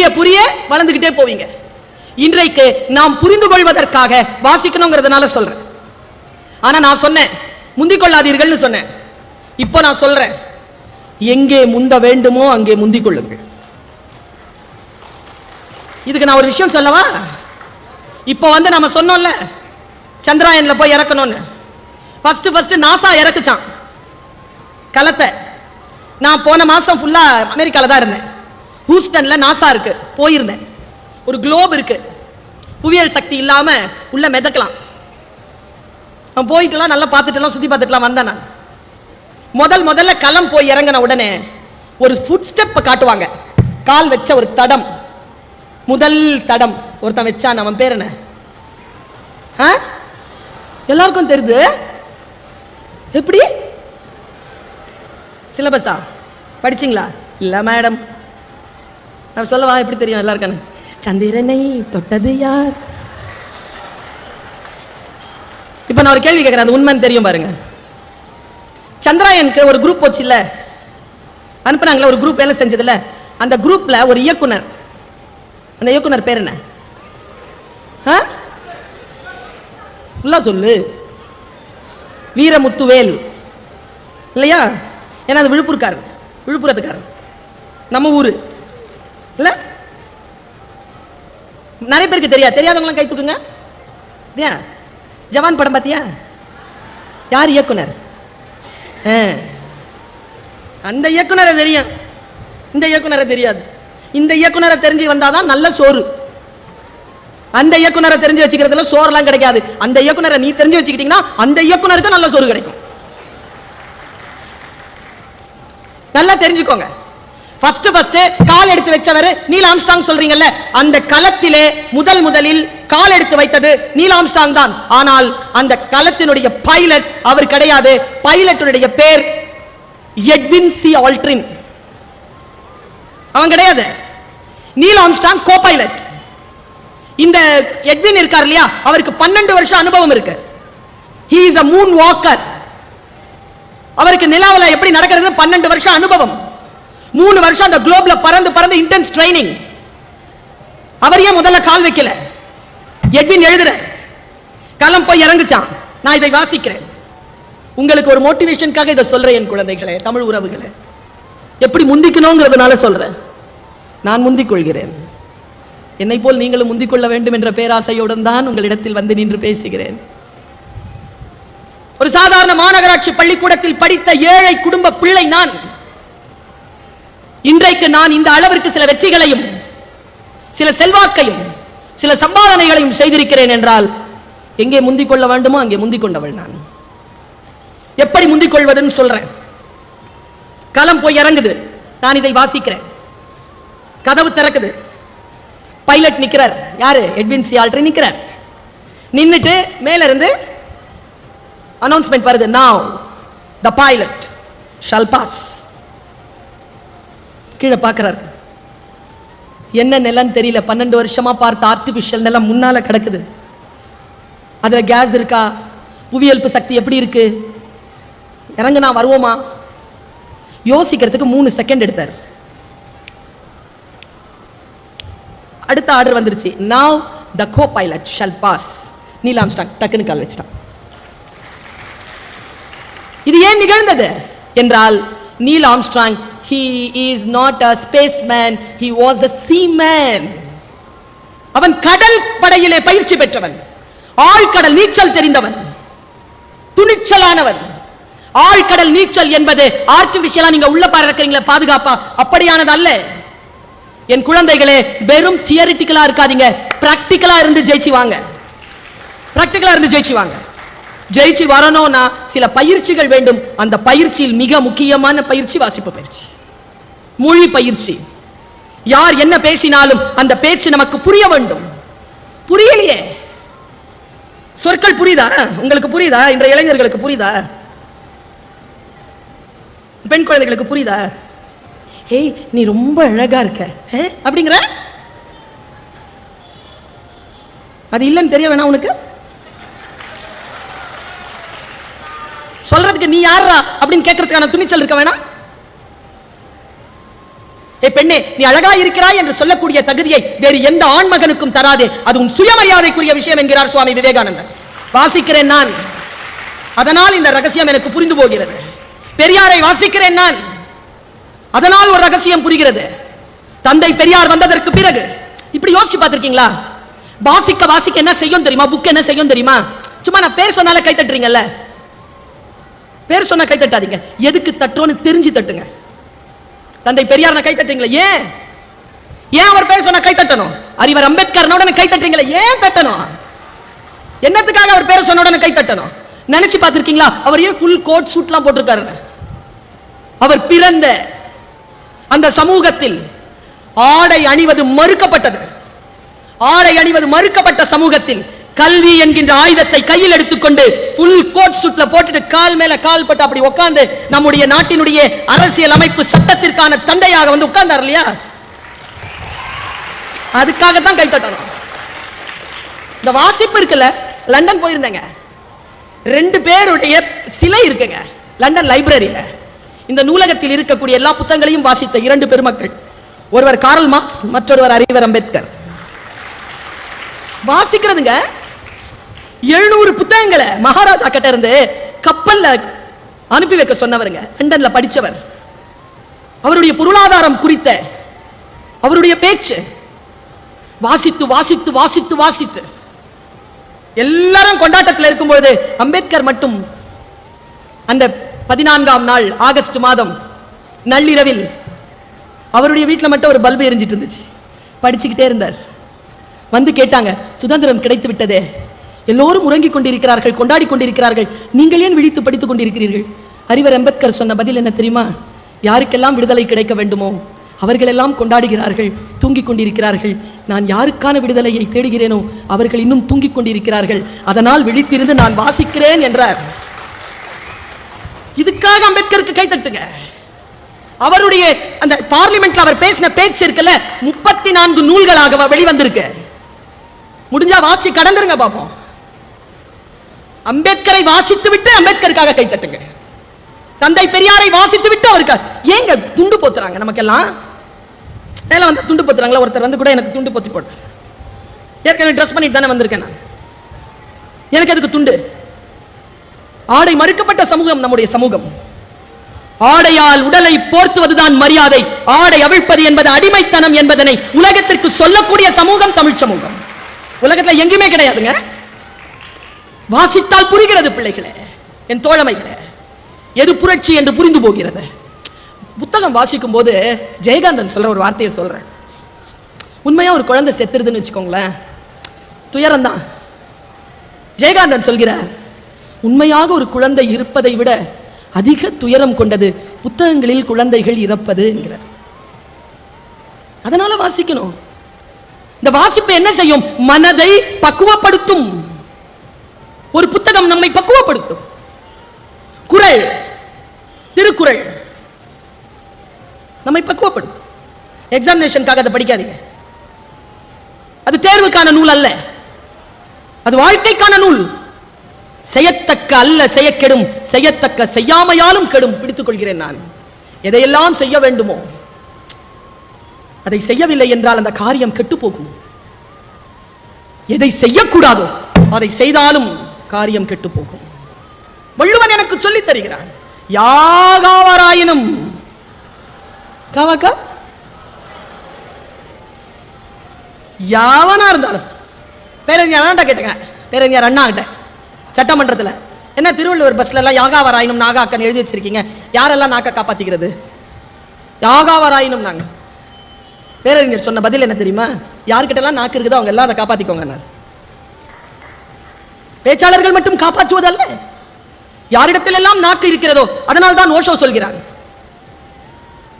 புரிய புரிய வளர்ந்துகிட்டே போவீங்க. இன்றைக்கு நாம் புரிந்து கொள்வதற்காக வாசிக்கணுங்கிறதுனால சொல்றேன். ஆனா நான் சொன்னேன் முந்திக் கொள்ளாதீர்கள் சொன்னேன். இப்போ நான் சொல்றேன், எங்கே முந்த வேண்டுமோ அங்கே முந்திக் கொள்ளுங்கள். இதுக்கு நான் ஒரு விஷயம் சொல்லவா? இப்போ நம்ம சொன்னோம்ல சந்திராயன்ல போய் இறக்கணும்னு. ஃபர்ஸ்ட் நாசா இறக்குச்சான் கலத்தை. நான் போன மாசம் ஃபுல்லா அமெரிக்கால தான் இருந்தேன். ஹூஸ்டன்ல நாசா இருக்கு, போயிருந்தேன். ஒரு குளோப் இருக்கு, புவியியல் சக்தி இல்லாம உள்ள மிதக்கலாம். நான் போயிட்டுலாம் நல்லா பார்த்துட்டுலாம் சுத்தி பார்த்துட்டுலாம் வந்தேன். நான் முதல்ல களம் போய் இறங்கின உடனே ஒரு ஃபுட் ஸ்டெப் காட்டுவாங்க. கால் வச்ச ஒரு தடம், முதல் தடம் ஒருத்தன் வச்சான். அவன் பேர் என்ன? எல்லாருக்கும் தெரியுது. எப்படி? சிலபஸா படிச்சிங்களா? இல்ல மேடம். நான் சொல்லவா? எப்படி தெரியும் எல்லாருக்கும்? சந்திரனை தொட்டது யார்? இப்ப நான் ஒரு கேள்வி கேட்கிறேன், அது உண்மைன்னு தெரியும் பாருங்க. சந்திராயனுக்கு ஒரு குரூப் போச்சு இல்ல, அனுப்புனாங்களா? ஒரு குரூப் வேலை செஞ்சதுல, அந்த குரூப்ல ஒரு இயக்குனர். அந்த இயக்குனர் பேர் என்ன? ஃபுல்லா சொல்லு. வீரமுத்துவேல் இல்லையா? ஏன்னா அது விழுப்புரத்துக்காரர், நம்ம ஊரு இல்ல. நிறைய பேருக்கு தெரியாதவங்களாம் கை தூக்குங்க. ஜவான் படம் பார்த்தியா? யார் இயக்குனர்? அந்த இயக்குனரை தெரியும், இந்த இயக்குனரை தெரியாது. இந்த இயக்குனரை தெரிஞ்சு வந்தாதான் நல்ல சோறு. அந்த இயக்குனரை தெரிஞ்சு வச்சுக்கிறதுல சோறுலாம் கிடைக்காது. அந்த இயக்குனரை நீ தெரிஞ்சு வச்சுக்கிட்டீங்கன்னா அந்த இயக்குனருக்கு நல்ல சோறு கிடைக்கும். நல்லா தெரிஞ்சுக்கோங்க. ஃபர்ஸ்ட் கால் எடுத்து வச்சவர் நீல் ஆம்ஸ்ட்ராங் சொல்றீங்கல்ல, அந்த களத்திலே முதலில் கால் எடுத்து வைத்தது நீல் ஆம்ஸ்ட்ராங் தான். ஆனால் அந்த களத்தினுடைய பைலட் அவர் கிடையாது. பைலட்டுடைய பேர் எட்வின் சி ஆல்ட்ரின். அவன் கிடையாது. Neil Armstrong co pilot. இந்த எட்வின் இருக்கார் இல்லையா, அவருக்கு 12 வருஷம் அனுபவம் இருக்கு. he is a moon walker. அவருக்கு நிலாவுல எப்படி நடக்கிறது 12 வருஷம் அனுபவம். 3 வருஷம் அந்த குளோப்ல பறந்து இன்டென்ஸ் ட்ரைனிங். அவர் ஏன் முதல்ல கால் வைக்கல? எட்வின் எழுதுற களம் போய் இறங்குச்சான். நான் இதை வாசிக்கிறேன் உங்களுக்கு ஒரு மோட்டிவேஷனுக்காக இதை சொல்றேன். என் குழந்தைகளே, தமிழ் உறவுகளே, எப்படி முந்திக்கணுங்கிறதுனால சொல்றேன். நான் முந்திக் கொள்கிறேன். என்னை போல் நீங்களும் முந்திக் கொள்ள வேண்டும் என்ற பேராசையுடன் தான் உங்களிடத்தில் வந்து நின்று பேசுகிறேன். ஒரு சாதாரண மாநகராட்சி பள்ளிக்கூடத்தில் படித்த ஏழை குடும்ப பிள்ளை நான். இன்றைக்கு நான் இந்த அளவிற்கு சில வெற்றிகளையும் சில செல்வாக்கையும் சில சம்பாதனைகளையும் செய்திருக்கிறேன் என்றால் எங்கே முந்திக் கொள்ள வேண்டுமோ அங்கே முந்திக் கொண்டவள் நான். எப்படி முந்திக் கொள்வதுன்னு சொல்றேன். களம் போய் இறங்குது, நான் இதை வாசிக்கிறேன். கதவு திறக்குது, பைலட் நிக்கிறார். யாரு? எட்வின் சி ஆல்ட்ரின் நிக்கிறார். நின்னுட்டு மேல இருந்து அனௌன்ஸ்மெண்ட் வருது, now the pilot shall pass. கீழே பார்க்கிறார். என்ன நிலம் தெரியல, 12 வருஷமா பார்த்த ஆர்டிபிஷியல் நிலம் முன்னால கிடக்குது. அதுல கேஸ் இருக்கா? புவியல்பு சக்தி எப்படி இருக்கு? இறங்குனா வருவோமா? யோசிக்கிறதுக்கு 3 செகண்ட் எடுத்தார். அடுத்த ஆர்டர் வந்துருச்சு, now the co-pilot shall pass. Neil Armstrong டக்குன்னு கால் வச்சிட்டான். இது ஏன் நிகழ்ந்தது என்றால், Neil Armstrong he is not a spaceman, he was a seaman. அவன் கடல் படையிலே பயிற்சி பெற்றவன், ஆழ்கடல் நீச்சல் தெரிந்தவன், துணிச்சலானவன். ஆழ்கடல் நீச்சல் என்பது ஆர்டிபிஷியலா நீங்க உள்ள பார்க்கறீங்களா பாதுகாப்பா, அப்படியானது அல்ல. என் குழந்தைகளே, வெறும் தியரிட்டிக்கலா இருக்காதீங்க, பிராக்டிக்கலா இருந்து ஜெயிச்சு வாங்க. பிராக்டிக்கலா இருந்து ஜெயிச்சு வாங்க. ஜெயிச்சு வரணும்னா சில பயிற்சிகள் வேண்டும். அந்த பயிற்சியில் மிக முக்கியமான பயிற்சி வாசிப்பு பயிற்சி, மொழி பயிற்சி. யார் என்ன பேசினாலும் அந்த பேச்சு நமக்கு புரிய வேண்டும். புரியலையே, சொற்கள் புரியுதா உங்களுக்கு? புரியுதா? இன்றைய இளைஞர்களுக்கு புரியுதா? பெண் குழந்தைகளுக்கு புரியுதா? ஏய், நீ ரொம்ப அழகா இருக்க அப்படிங்கிற, அது இல்லைன்னு தெரிய வேணா உனக்கு? சொல்றதுக்கு நீ யாரா அப்படின்னு கேட்கறதுக்கான துணிச்சல் இருக்க வேணாம்? பெண்ணே, நீ அழகா இருக்கிறாய் என்று சொல்லக்கூடிய தகுதியை வேறு எந்த ஆண்மகனுக்கும் தராதே, அது உன் சுயமரியாதைக்குரிய விஷயம் என்கிறார் சுவாமி விவேகானந்தர். வாசிக்கிறேன் நான், அதனால் இந்த ரகசியம் எனக்கு புரிந்து போகிறது. பெரியாரை வாசிக்கிறேன் நான், அதனால் ஒரு ரகசியம் புரிகிறது. தந்தை பெரியார் வந்ததற்கு பிறகு இப்படி யோசிச்சு பார்த்திருக்கீங்களா? வாசிக்க வாசிக்க என்ன செய்யும் தெரியுமா? புக் என்ன செய்யும் தெரியுமா? சும்மா நான் பேர் சொன்னால கை தட்டுறீங்கல்ல, பேர் சொன்னா கை தட்டாதீங்க. எதுக்கு தட்டோன்னு தெரிஞ்சு தட்டுங்க. தந்தை பெரியார் கை தட்டுறீங்களா? ஏன் ஏன் அவர் பேர் சொன்னா கை தட்டணும்? அறிவர் அம்பேத்கர் உடனே கை தட்டுறீங்களா? ஏன் தட்டணும்? என்னத்துக்காக அவர் பேர் சொன்ன உடனே கை தட்டணும்? நினைச்சு பார்த்திருக்கீங்களா? அவர் ஏன் ஃபுல் கோட் சூட்லாம் போட்டிருக்காரு? அவர் பிறந்த அந்த சமூகத்தில் ஆடை அணிவது மறுக்கப்பட்டது. ஆடை அணிவது மறுக்கப்பட்ட சமூகத்தில் கல்வி என்கின்ற ஆயுதத்தை கையில் எடுத்துக்கொண்டு ஃபுல் கோட் சூட்ல போட்டுட்டு கால் மேல கால் போட்டு அப்படி உட்கார்ந்து நம்முடைய நாட்டினுடைய அரசியல் அமைப்பு சட்டத்திற்கான தந்தையாக வந்து உட்கார்ந்தார் இல்லையா? அதுக்காகத்தான் கை தட்டணும். இந்த வாசிப்பு இருக்குல்ல, லண்டன் போயிருந்தேங்க, 2 பேருடைய சிலை இருக்குங்க லண்டன் லைப்ரரியில. இந்த நூலகத்தில் இருக்கக்கூடிய எல்லா புத்தகங்களையும் வாசித்த 2 பெருமக்கள், ஒருவர் கார்ல் மார்க்ஸ், மற்றொருவர் அறிவர் அம்பேத்கர். வாசிக்கிறதுங்க 700 புத்தகங்களை மகாராஜா கிட்ட இருந்து கப்பல்ல அனுப்பி வைக்க சொன்னவருங்க, லண்டன்ல படிச்சவர். அவருடைய பொருளாதாரம் குறித்த அவருடைய பேச்சு வாசித்து வாசித்து வாசித்து வாசித்து எல்லாரும் கொண்டாட்டத்தில் இருக்கும்போது அம்பேத்கர் மட்டும் அந்த 14ஆம் நாள் ஆகஸ்ட் மாதம் நள்ளிரவில் அவருடைய வீட்டில் மட்டும் ஒரு பல்பு எரிஞ்சிட்டு இருந்துச்சு. படிச்சுக்கிட்டே இருந்தார். வந்து கேட்டாங்க, சுதந்திரம் கிடைத்து விட்டதே, எல்லோரும் உறங்கிக் கொண்டிருக்கிறார்கள், கொண்டாடி கொண்டிருக்கிறார்கள், நீங்கள் ஏன் விழித்து படித்துக் கொண்டிருக்கிறீர்கள்? அறிவர் அம்பேத்கர் சொன்ன பதில் என்ன தெரியுமா? யாருக்கெல்லாம் விடுதலை கிடைக்க வேண்டுமோ அவர்களெல்லாம் கொண்டாடுகிறார்கள், தூங்கிக் கொண்டிருக்கிறார்கள். நான் யாருக்கான விடுதலையை தேடுகிறேனோ அவர்கள் இன்னும் தூங்கிக் கொண்டிருக்கிறார்கள், அதனால் விழித்திருந்து நான் வாசிக்கிறேன் என்றார். இதுக்காக அம்பேத்கருக்கு கை தட்டுங்க. அவருடைய அந்த பார்லிமெண்ட்ல அவர் பேசின பேச்சு இருக்குல்ல, 34 நூல்களாக வெளிவந்திருக்கு. முடிஞ்சா வாசி கடந்துருங்க பாப்போம். அம்பேத்கரை வாசித்து விட்டு அம்பேத்கருக்காக கை தட்டுங்க. தந்தை பெரியாரை வாசித்து விட்டு அவருக்கு ஏங்க துண்டு போத்துறாங்க? நமக்கெல்லாம் மேல வந்து துண்டு போத்துறாங்களா? ஒருத்தர் வந்து கூட எனக்கு துண்டு போத்தி போட்டார். ஏற்கனவே ட்ரெஸ் பண்ணிட்டு தானே வந்திருக்கேன் நான், எனக்கு அதுக்கு துண்டு. ஆடை மறுக்கப்பட்ட சமூகம் நம்முடைய சமூகம். ஆடையால் உடலை போர்த்துவதுதான் மரியாதை, ஆடை அவிழ்ப்பது என்பது அடிமைத்தனம் என்பதனை உலகத்திற்கு சொல்லக்கூடிய சமூகம் தமிழ் சமூகம். உலகத்தில் எங்குமே கிடையாதுங்க. வாசித்தால் புரிகிறது பிள்ளைகளே, என் தோழமைகளே, எது புரட்சி என்று புரிந்து போகிறது. புத்தகம் வாசிக்கும் போது ஜெயகாந்தன் சொல்ற ஒரு வார்த்தையை சொல்றேன். உண்மையா ஒரு குழந்தை செத்துருதுன்னு வச்சுக்கோங்களேன், துயரம் தான். ஜெயகாந்தன் சொல்கிறார், உண்மையாக ஒரு குழந்தை இருப்பதை விட அதிக துயரம் கொண்டது புத்தகங்களில் குழந்தைகள் இறப்பது என்கிறார். அதனால வாசிக்கணும். இந்த வாசிப்பு என்ன செய்யும்? மனதை பக்குவப்படுத்தும். ஒரு புத்தகம் நம்மை பக்குவப்படுத்தும். குறள், திருக்குறள் நம்மை பக்குவப்படுத்தும். எக்ஸாமினேஷனுக்காக அதை படிக்காதீங்க. அது தேர்வுக்கான நூல் அல்ல, அது வாழ்க்கைக்கான நூல். செய்யத்தக்க அல்ல செய்யக்கெடும், செய்யத்தக்க செய்யாமையாலும் கெடும். பிடித்துக் கொள்கிறேன் நான். எதையெல்லாம் செய்ய வேண்டுமோ அதை செய்யவில்லை என்றால் அந்த காரியம் கெட்டு போகும். எதை செய்யக்கூடாதோ அதை செய்தாலும் காரியம் கெட்டு போகும். வள்ளுவன் எனக்கு சொல்லித் தருகிறான், யாகாவராயினும் காவாக்கா யாவனா இருந்தாலும். பேரறிஞர் அண்ணா கேட்டுங்க, பேரறிஞர் அண்ணா கிட்ட சட்டமன்றத்தில், என்ன திருவள்ளுவர் பஸ்ல எல்லாம் யாகாவராயினும் நாகாக்கன் எழுதி வச்சிருக்கீங்க, யாரெல்லாம் நாக்க காப்பாத்திக்கிறது? யாகாவராயினும் நாங்க. பேரறிஞர் சொன்ன பதில் என்ன தெரியுமா? யார்கிட்ட எல்லாம் நாக்கு இருக்குதோ அவங்க எல்லாம் அதை காப்பாத்திக்கோங்க. பேச்சாளர்கள் மட்டும் காப்பாற்றுவதல்ல, யாரிடத்தில் எல்லாம் நாக்கு இருக்கிறதோ. அதனால் தான் ஓஷோ சொல்கிறான்,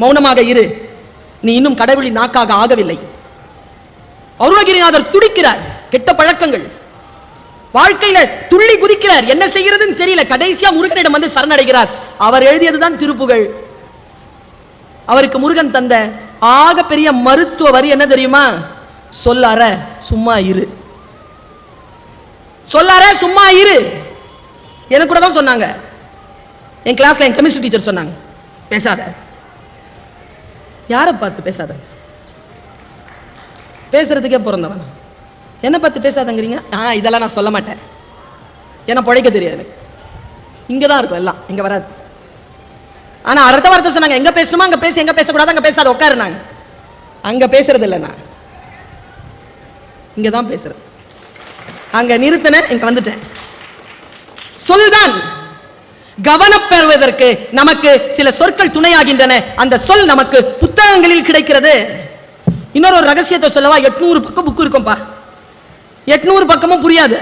மௌனமாக இரு, நீ இன்னும் கடவுளின் நாக்காக ஆகவில்லை. அருணகிரிநாதர் துடிக்கிறார், கெட்ட பழக்கங்கள் வாழ்க்கையில துள்ளி குதிக்கிறார், என்ன செய்யறதுன்னு தெரியல. கடைசியா முருகனிடம் வந்து சரணடைகிறார். அவர் எழுதியதுதான் திருப்புகழ். அவருக்கு முருகன் தந்த ஆக பெரிய மருத்துவ வரி என்ன தெரியுமா? சொல்லார சும்மா இரு, சொல்லார சும்மா இரு. எனக்கு கூட தான் சொன்னாங்க, என் கிளாஸ்ல என் கெமிஸ்ட்ரி டீச்சர் சொன்னாங்க, பேசாத. யாரை பார்த்து பேசாத? பேசுறதுக்கே பிறந்தவன் என்ன பார்த்து பேசாதங்கிறீங்க? இதெல்லாம் நான் சொல்ல மாட்டேன், ஏன்னா பழைக்க தெரியாது. இங்கதான் இருக்கும் எல்லாம், இங்க வராது. ஆனா அடுத்த வார்த்தை சொன்னாங்க, எங்க பேசணுமா அங்க பேச, எங்க பேசக்கூடாது அங்க பேசாத, உட்காருனாங்க. அங்க பேசுறது இல்லை, நான் இங்கதான் பேசுறது. அங்க நிறுத்தின, இங்க வந்துட்டேன். சொல்தான் கவனப்பெறுவதற்கு நமக்கு சில சொற்கள் துணையாகின்றன. அந்த சொல் நமக்கு புத்தகங்களில் கிடைக்கிறது. இன்னொரு ரகசியத்தை சொல்லவா? 800 பக்கம் புக் இருக்கும்பா. 800 பக்கமும் புரியாது,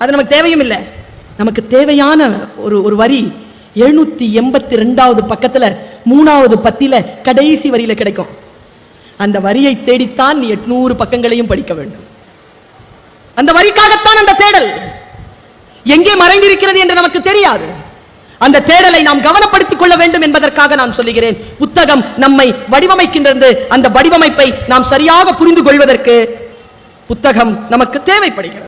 அது நமக்கு தேவையும் இல்லை. நமக்கு தேவையான ஒரு வரி 782வது பக்கத்துல 3வது பத்தில கடைசி வரியில கிடைக்கும். அந்த வரியை தேடித்தான் நீ 800 பக்கங்களையும் படிக்க வேண்டும். அந்த வரிக்காகத்தான் அந்த தேடல். எங்கே மறைந்திருக்கிறது என்று நமக்கு தெரியாது. அந்த தேடலை நாம் கவனப்படுத்திக் கொள்ள வேண்டும் என்பதற்காக நான் சொல்லுகிறேன். புத்தகம் நம்மை வடிவமைக்கின்றது. அந்த வடிவமைப்பை நாம் சரியாக புரிந்து கொள்வதற்கு புத்தகம் நமக்கு தேவைப்படுகிறது.